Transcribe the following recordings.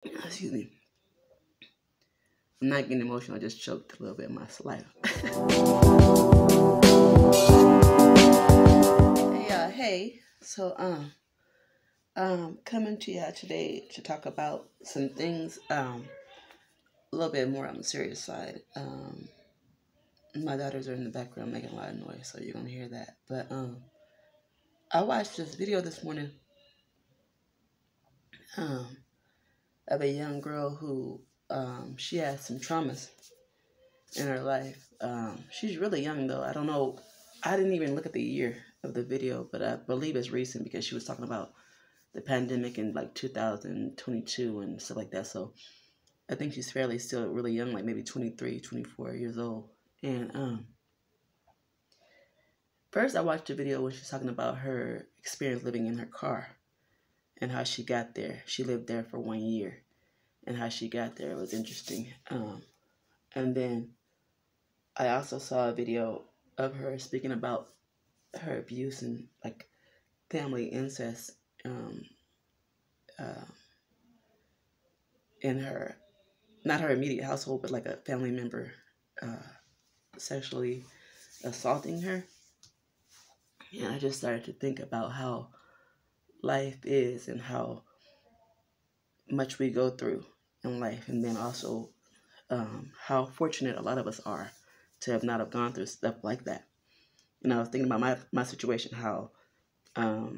Excuse me. I'm not getting emotional. I just choked a little bit of my saliva. Hey. So, coming to you today to talk about some things, a little bit more on the serious side. My daughters are in the background making a lot of noise, so you're gonna hear that. But, I watched this video this morning, of a young girl who, she has some traumas in her life. She's really young though. I don't know. I didn't even look at the year of the video, but I believe it's recent because she was talking about the pandemic in like 2022 and stuff like that. So I think she's fairly still really young, like maybe 23, 24 years old. And first I watched a video when she's talking about her experience living in her car and how she got there. She lived there for 1 year and how she got there. It was interesting. And then I also saw a video of her speaking about her abuse and like family incest uh, in her, not her immediate household, but like a family member sexually assaulting her. And I just started to think about how life is and how much we go through in life, and then also how fortunate a lot of us are to have not have gone through stuff like that. And I was thinking about my situation, how I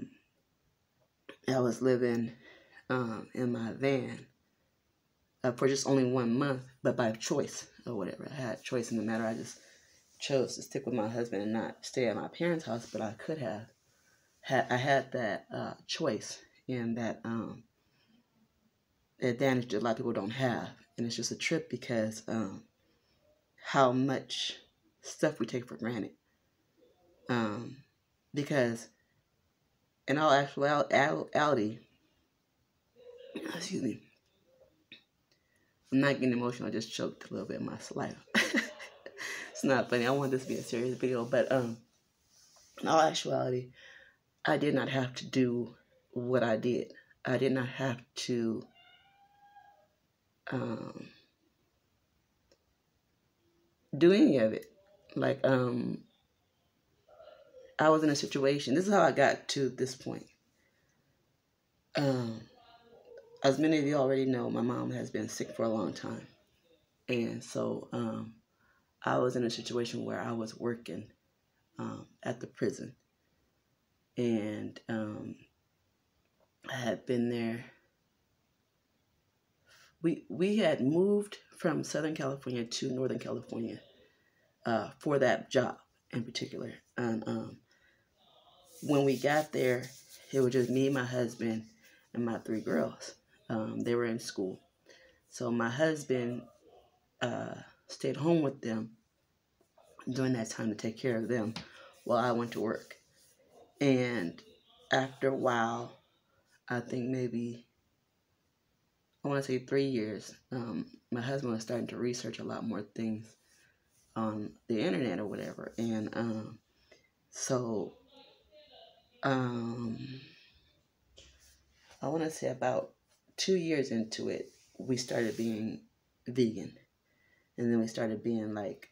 was living in my van for just only 1 month, but by choice or whatever. I had choice in the matter. I just chose to stick with my husband and not stay at my parents' house, but I could have. I had that choice and that advantage that a lot of people don't have. And it's just a trip because how much stuff we take for granted. Because in all actuality, excuse me, I'm not getting emotional. I just choked a little bit of my saliva. It's not funny. I want this to be a serious video, but in all actuality, I did not have to do what I did. I did not have to do any of it. Like I was in a situation. This is how I got to this point. As many of you already know, my mom has been sick for a long time, and so I was in a situation where I was working at the prison, and I had been there. We had moved from Southern California to Northern California for that job in particular. And when we got there, it was just me, my husband, and my 3 girls. They were in school. So my husband stayed home with them during that time to take care of them while I went to work. And after a while, I think maybe, I want to say 3 years, my husband was starting to research a lot more things on the internet or whatever. And so I want to say about 2 years into it, we started being vegan. And then we started being like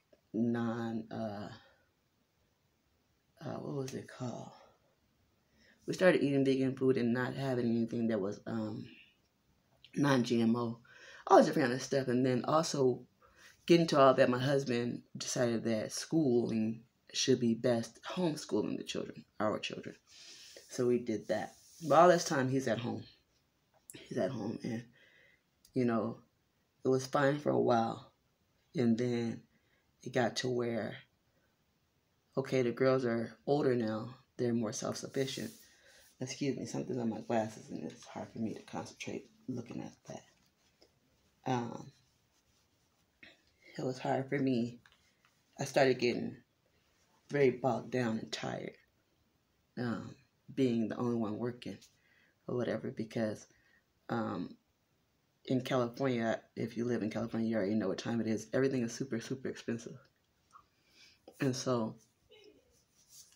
what was it called? We started eating vegan food and not having anything that was non-GMO, all this different kind of stuff. And then also getting to all that, my husband decided that schooling should be best homeschooling the children, our children. So we did that. But all this time, he's at home. He's at home. And, you know, it was fine for a while. And then it got to where, okay, the girls are older now. They're more self-sufficient. Excuse me, something's on my glasses and it's hard for me to concentrate looking at that. It was hard for me. I started getting very bogged down and tired, being the only one working or whatever, because in California, if you live in California, you already know what time it is. Everything is super, super expensive. And so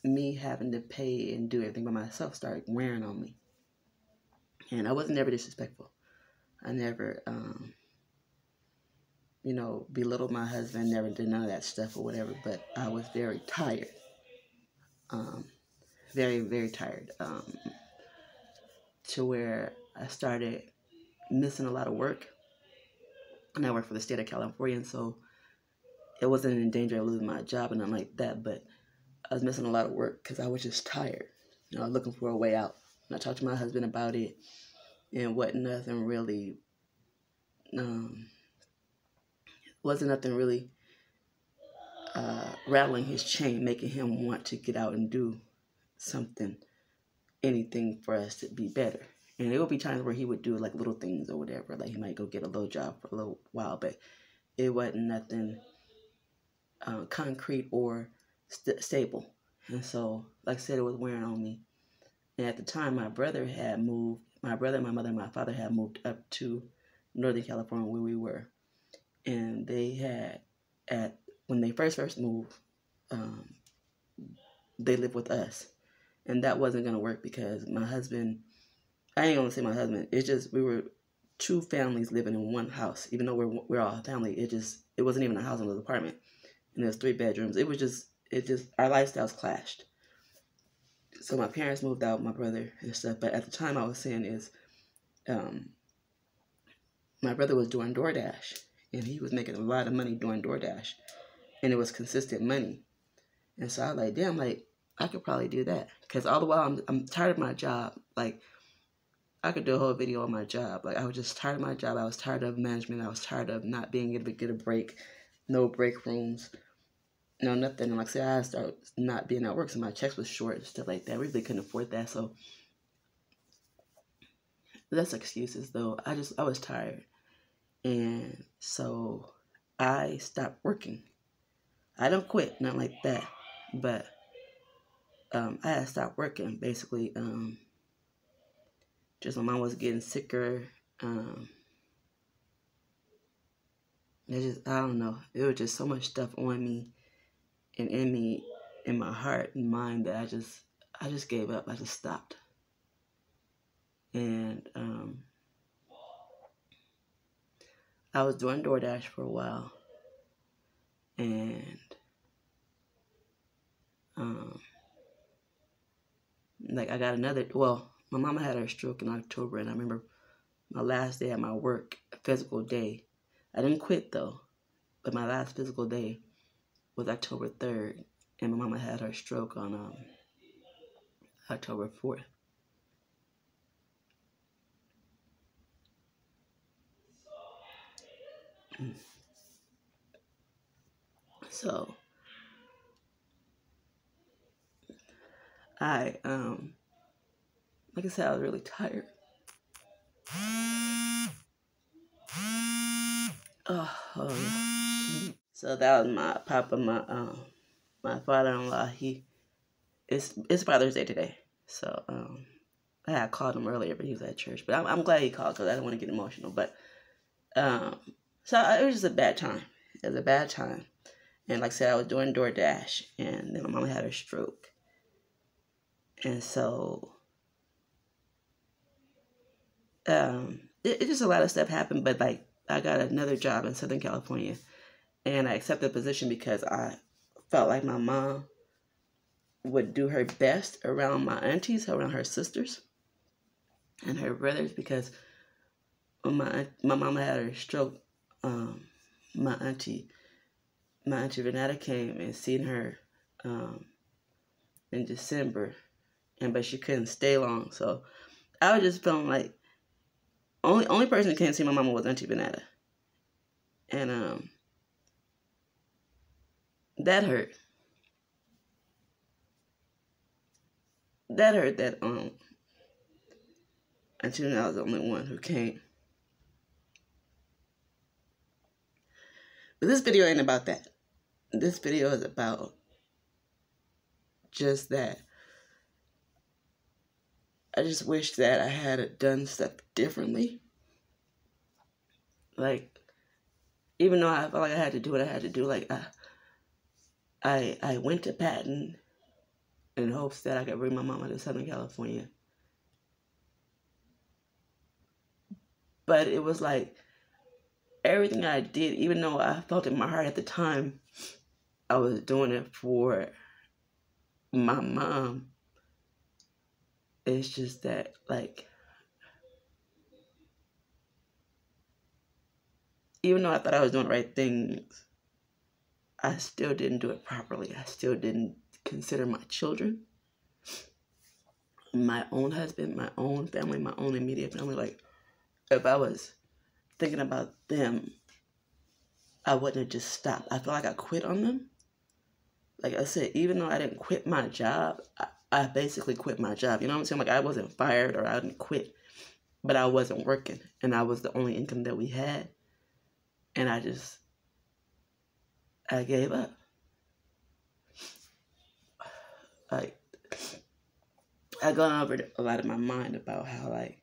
me having to pay and do everything by myself started wearing on me. And I wasn't ever disrespectful. I never, belittled my husband, never did none of that stuff or whatever, but I was very tired. Very, very tired. To where I started missing a lot of work. And I work for the state of California, and so it wasn't in danger of losing my job and nothing like that, but I was missing a lot of work because I was just tired. Looking for a way out. And I talked to my husband about it, and nothing really rattling his chain, making him want to get out and do something, anything for us to be better. And there would be times where he would do like little things or whatever, like he might go get a little job for a little while, but it wasn't nothing concrete or stable. And so, like I said, it was wearing on me. And at the time, my brother, my mother, and my father had moved up to Northern California where we were. And they had, when they first moved, they lived with us. And that wasn't going to work because my husband, I ain't going to say my husband, it's just we were two families living in one house. Even though we're all a family, it wasn't even a house, it was an apartment. And there's 3 bedrooms. It just our lifestyles clashed. So my parents moved out, my brother and stuff. But at the time, I was saying is, my brother was doing DoorDash, and he was making a lot of money doing DoorDash, and it was consistent money. And so I was like, damn, like I could probably do that, because all the while I'm tired of my job. Like I could do a whole video on my job. Like I was just tired of my job. I was tired of management. I was tired of not being able to get a break, no break rooms. No, nothing. And like I said, I started not being at work, so my checks was short and stuff like that. We really couldn't afford that, so that's excuses though. I was tired, and so I stopped working. I don't quit, not like that, but I had stopped working basically. Just my mom was getting sicker. I don't know. It was just so much stuff on me. And in my heart and mind, that I just gave up. I just stopped. And I was doing DoorDash for a while, and like I got my mama had her stroke in October, and I remember my last day at my work, physical day. I didn't quit though, but my last physical day was October 3rd, and my mama had her stroke on October 4th. So I like I said, I was really tired. So that was my papa, my father-in-law. It's Father's Day today, so I had called him earlier, but he was at church. But I'm glad he called, because I don't want to get emotional. But so it was just a bad time. It was a bad time, and like I said, I was doing DoorDash, and then my mama had her stroke, and so it just a lot of stuff happened. But like I got another job in Southern California, and I accepted the position because I felt like my mom would do her best around my aunties, around her sisters and her brothers, because when my mama had her stroke, my auntie Renata came and seen her in December, but she couldn't stay long. So I was just feeling like only person who came see my mama was Auntie Renata, and that hurt. That hurt that Auntie Renata was the only one who came. But this video ain't about that. This video is about just that. I just wish that I had done stuff differently. Like, even though I felt like I had to do what I had to do, like I went to Patton in hopes that I could bring my mama to Southern California. But it was like everything I did, even though I felt in my heart at the time, I was doing it for my mom. It's just that, like, even though I thought I was doing the right things, I still didn't do it properly. I still didn't consider my children, my own husband, my own family, my own immediate family. Like, if I was thinking about them, I wouldn't have just stopped. I feel like I quit on them. Like I said, even though I didn't quit my job, I basically quit my job. You know what I'm saying? Like, I wasn't fired or I didn't quit, but I wasn't working, and I was the only income that we had. And I gave up. Like, I gone over a lot in my mind about how, like,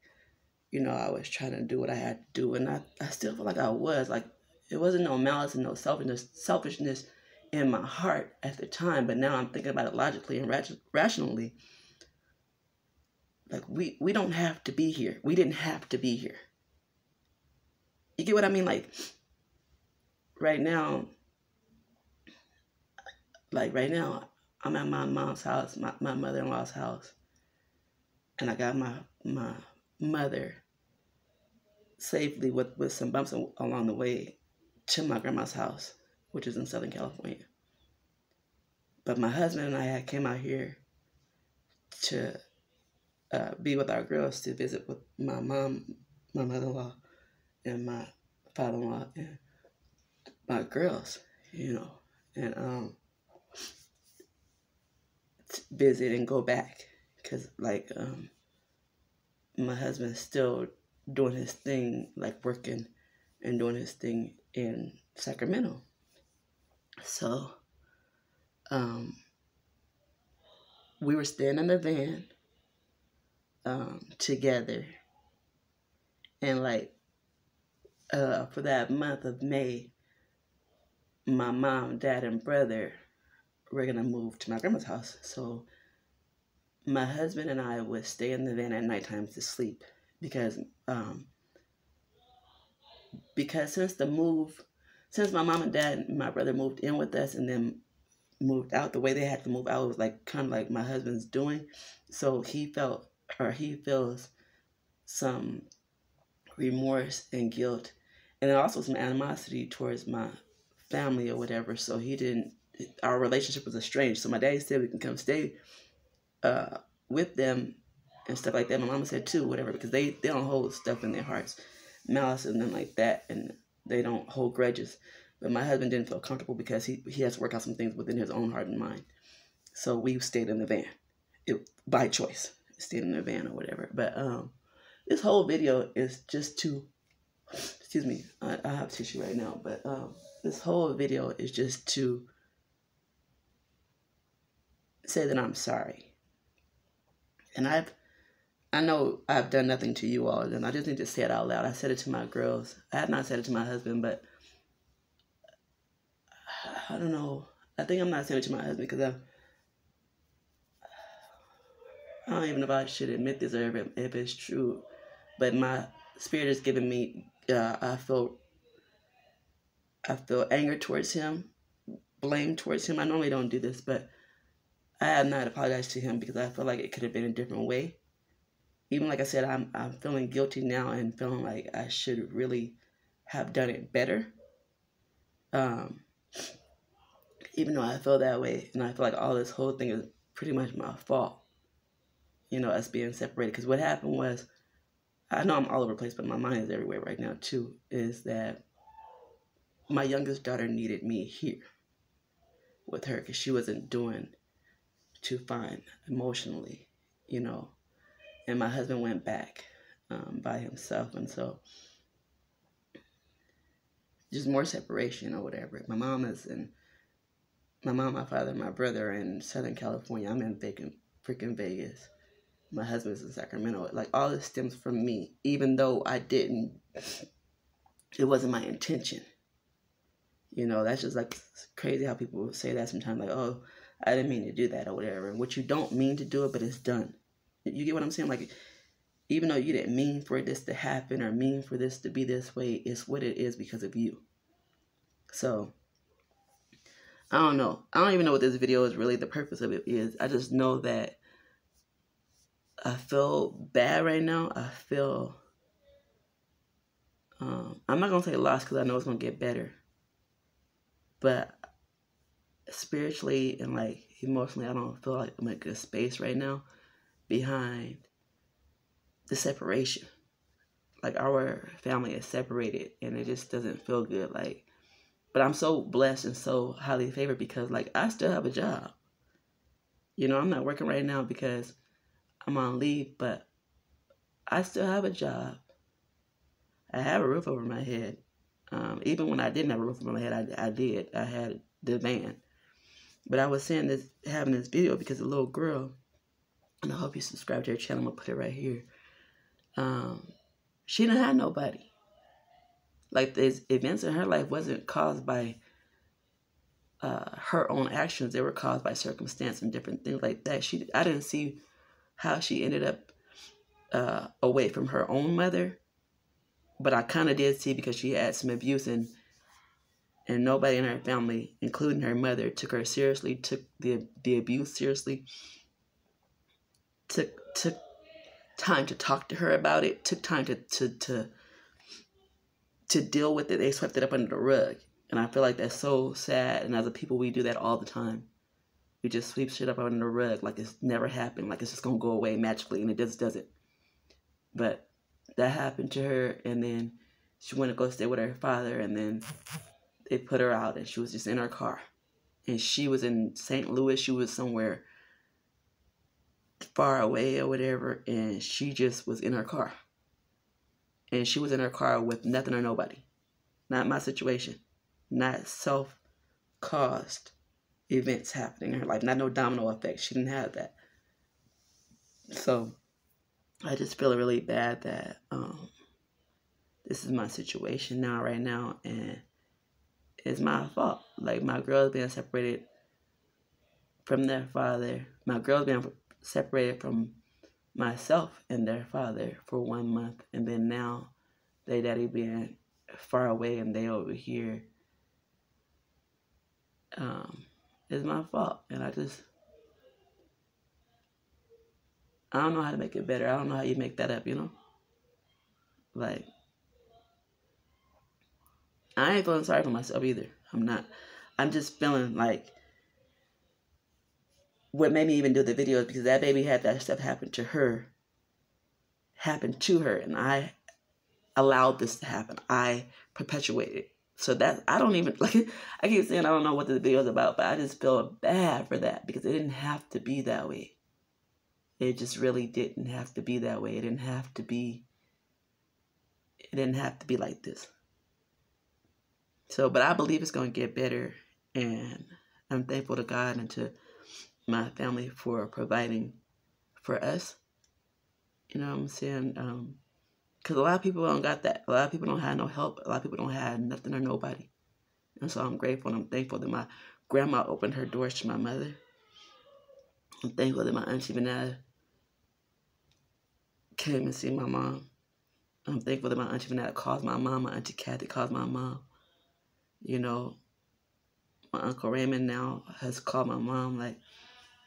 I was trying to do what I had to do, and I still feel like I was. Like, it wasn't no malice and no selfishness in my heart at the time, but now I'm thinking about it logically and rationally. Like, we don't have to be here. We didn't have to be here. You get what I mean? Like right now, I'm at my mom's house, my mother-in-law's house, and I got my mother safely with some bumps along the way to my grandma's house, which is in Southern California. But my husband and I came out here to be with our girls, to visit with my mom, my mother-in-law, and my father-in-law, and my girls, and visit and go back, because like my husband's still doing his thing, like working and doing his thing in Sacramento. So we were staying in the van together, and like for that month of May, my mom, dad, and brother were gonna move to my grandma's house. So my husband and I would stay in the van at night times to sleep, because since my mom and dad and my brother moved in with us and then moved out, the way they had to move out was like kind of like my husband's doing. So he feels some remorse and guilt, and then also some animosity towards my family or whatever. So our relationship was estranged. So my daddy said we can come stay with them and stuff like that. My mama said too, whatever, because they don't hold stuff in their hearts, malice and them like that, and they don't hold grudges. But my husband didn't feel comfortable because he has to work out some things within his own heart and mind. So we stayed in the van, by choice, stayed in the van or whatever. But this whole video is just to, excuse me, I have tissue right now, but this whole video is just to say that I'm sorry. And I know I've done nothing to you all, and I just need to say it out loud. I said it to my girls. I have not said it to my husband, but I don't know. I think I'm not saying it to my husband because I don't even know if I should admit this or if it's true. But my spirit is giving me, I feel anger towards him, blame towards him. I normally don't do this, but I have not apologized to him because I feel like it could have been a different way. Even like I said, I'm feeling guilty now and feeling like I should really have done it better. Even though I feel that way, and I feel like all this whole thing is pretty much my fault. Us being separated. Because what happened was, I know I'm all over the place, but my mind is everywhere right now too, is that my youngest daughter needed me here with her because she wasn't doing too fine emotionally, and my husband went back by himself, and so just more separation or whatever. My mom, my father, my brother are in Southern California. I'm in freaking Vegas. My husband's in Sacramento. Like, all this stems from me, even though it wasn't my intention. That's just like crazy how people say that sometimes, like, oh, I didn't mean to do that or whatever. Which you don't mean to do it, but it's done. You get what I'm saying? Like, Even though you didn't mean for this to happen or mean for this to be this way, it's what it is because of you. So, I don't know. I don't even know what this video is really, the purpose of it is. I just know that I feel bad right now. I feel, I'm not going to say lost because I know it's going to get better. But spiritually and like emotionally, I don't feel like I'm in a good space right now behind the separation. Like our family is separated and it just doesn't feel good. Like, but I'm so blessed and so highly favored because like I still have a job. You know, I'm not working right now because I'm on leave, but I still have a job. I have a roof over my head. Even when I didn't have a roof over my head, I did. I had the van. But I was saying this, having this video because a little girl, and I hope you subscribe to her channel. I'm going to put it right here. She didn't have nobody. Like, these events in her life wasn't caused by her own actions. They were caused by circumstance and different things like that. I didn't see how she ended up away from her own mother. But I kind of did see because she had some abuse and nobody in her family, including her mother, took her seriously, took the abuse seriously, took time to talk to her about it, took time to deal with it. They swept it up under the rug. And I feel like that's so sad. And as a people, we do that all the time. We just sweep shit up under the rug like it's never happened, like it's just going to go away magically, and it just doesn't. But that happened to her, and then she went to go stay with her father, and then they put her out, and she was just in her car. And she was in St. Louis. She was somewhere far away or whatever, and she just was in her car. And she was in her car with nothing or nobody. Not my situation. Not self-caused events happening in her life. Not no domino effect. She didn't have that. So I just feel really bad that this is my situation now, right now, and it's my fault. Like, my girls being separated from their father. My girls being separated from myself and their father for 1 month, and then now their daddy being far away and they over here. It's my fault, and I don't know how to make it better. I don't know how you make that up, you know? Like, I ain't feeling sorry for myself either. I'm not. I'm just feeling like what made me even do the videos, because that baby had that stuff happen to her, and I allowed this to happen. I perpetuated it. So that, I don't even, like, I keep saying I don't know what the video is about, but I just feel bad for that because it didn't have to be that way. It just really didn't have to be that way. It didn't have to be like this. So, but I believe it's going to get better, and I'm thankful to God and to my family for providing for us. You know what I'm saying? Because a lot of people don't got that. A lot of people don't have no help. A lot of people don't have nothing or nobody. And so I'm grateful and I'm thankful that my grandma opened her doors to my mother. I'm thankful that my Auntie Vanessa came and see my mom. I'm thankful that my Auntie Vanessa calls my mom. My Auntie Kathy calls my mom. You know, my Uncle Raymond now has called my mom. Like,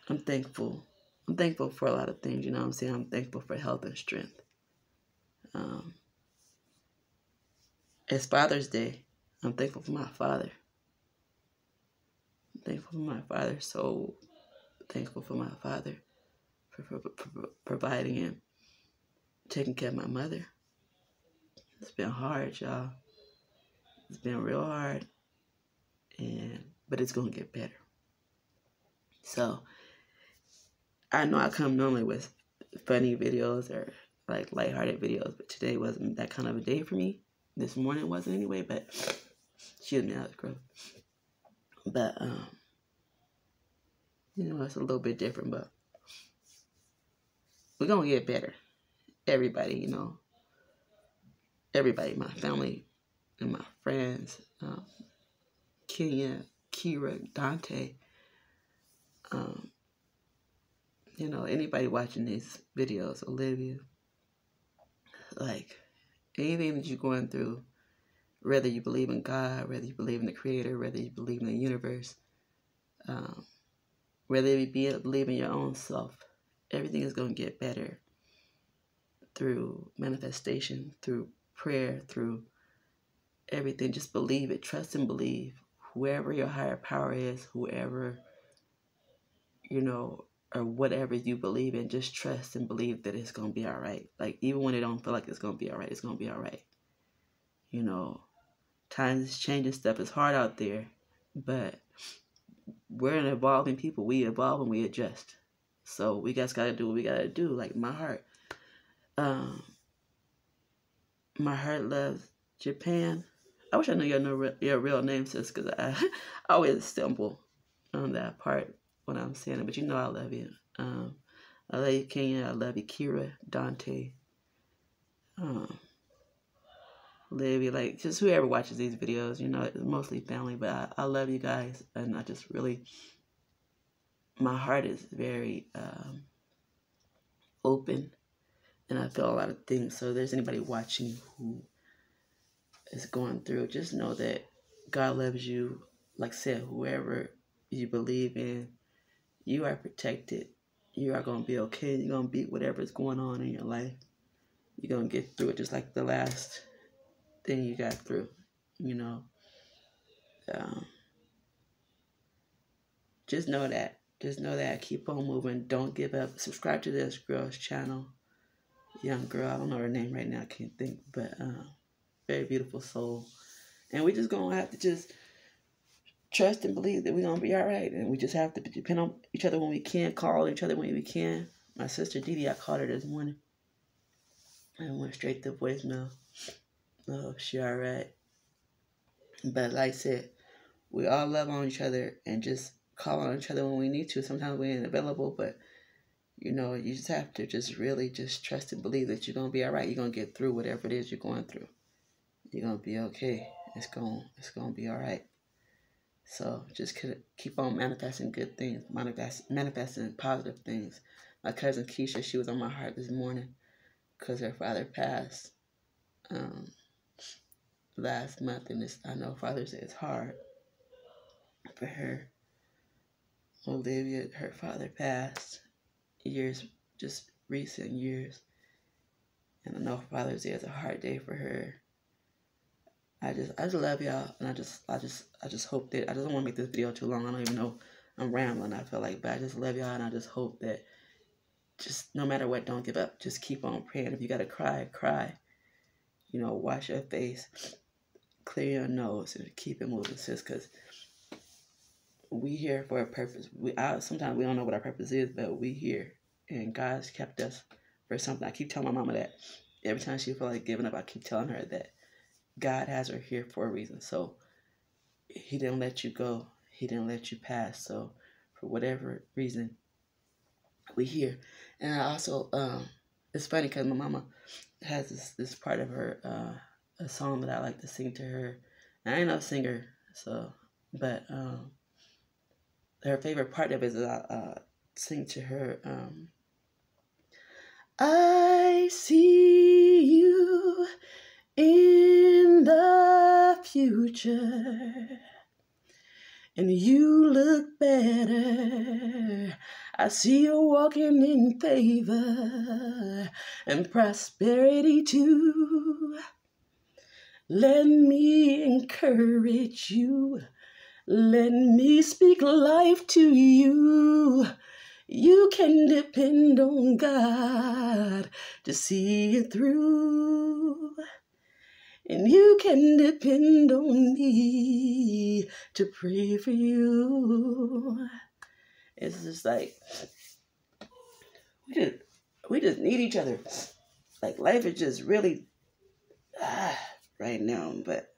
I'm thankful. I'm thankful for a lot of things, you know what I'm saying? I'm thankful for health and strength. It's Father's Day. I'm thankful for my father. I'm thankful for my father. So thankful for my father for providing and taking care of my mother. It's been hard, y'all. It's been real hard. But it's going to get better. So I know I come normally with funny videos or like lighthearted videos, but today wasn't that kind of a day for me. This morning wasn't anyway, but excuse me, that was gross. But you know, it's a little bit different, but we're gonna get better. Everybody, you know, everybody, my family and my friends, Kenya, Kira, Dante, you know, anybody watching these videos, Olivia, Like, anything that you're going through, whether you believe in God, whether you believe in the Creator, whether you believe in the universe, whether you believe in your own self, everything is going to get better through manifestation, through prayer, through everything. Just believe it. Trust and believe. Whoever your higher power is, whoever, or whatever you believe in, just trust and believe that it's going to be all right. Like, even when it don't feel like it's going to be all right, it's going to be all right. Times is changing, stuff is hard out there, but we're an evolving people. We evolve and we adjust. So we just got to do what we got to do. Like, my heart loves Japan. I wish I knew your real name, sis, because I always stumble on that part when I'm saying it. But I love you. I love you, Kenya. I love you, Kira, Dante, Livy. Like, just whoever watches these videos, it's mostly family. But I love you guys, and I just really, my heart is very open, and I feel a lot of things. So if there's anybody watching who is going through, just know that God loves you. Like I said, whoever you believe in, you are protected. You are going to be okay. You're going to beat whatever is going on in your life. You're going to get through it just like the last thing you got through, Just know that. Just know that. Keep on moving. Don't give up. Subscribe to this girl's channel. Young girl. I don't know her name right now. I can't think. But very beautiful soul. And we just going to have to just trust and believe that we're going to be all right. And we just have to depend on each other when we can. Call each other when we can. My sister Didi, I called her this morning. And went straight to voicemail. Oh, she all right. But like I said, we all love on each other and just call on each other when we need to. Sometimes we ain't available, but you just have to just really just trust and believe that you're going to be all right. You're going to get through whatever it is you're going through. You're going to be okay. It's going to be all right. So just keep on manifesting good things, manifesting positive things. My cousin Keisha, she was on my heart this morning because her father passed last month, and I know Father's Day is hard for her. Olivia, her father passed just recent years, and I know Father's Day is a hard day for her. I just love y'all, and I just hope that, I just don't want to make this video too long. I don't even know, I'm rambling, I feel like, but I just love y'all, and I just hope that just no matter what, don't give up. Just keep on praying. If you gotta cry, cry. Wash your face, clear your nose, and keep it moving, sis, because we here for a purpose. Sometimes we don't know what our purpose is, but we here, and God's kept us for something. I keep telling my mama that every time she feel like giving up, I keep telling her that God has her here for a reason. So He didn't let you go. He didn't let you pass. So for whatever reason, we here. And I also, it's funny because my mama has this part of her, a song that I like to sing to her. And I ain't no singer, but her favorite part of it is I sing to her. I see you in the future, and you look better. I see you walking in favor and prosperity too. Let me encourage you. Let me speak life to you. You can depend on God to see it through. And you can depend on me to pray for you. It's just like, we just need each other. Like, life is just really right now. But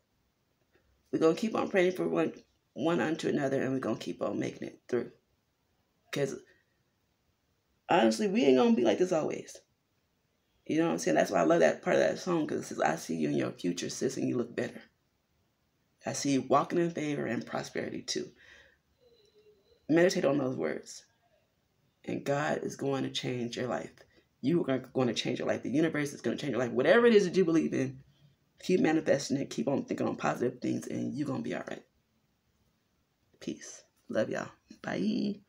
we're going to keep on praying for one unto another, and we're going to keep on making it through. Because honestly, we ain't going to be like this always. You know what I'm saying? That's why I love that part of that song, because it says, I see you in your future, sis, and you look better. I see you walking in favor and prosperity too. Meditate on those words. And God is going to change your life. You are going to change your life. The universe is going to change your life. Whatever it is that you believe in, keep manifesting it. Keep on thinking on positive things, and you're going to be all right. Peace. Love y'all. Bye.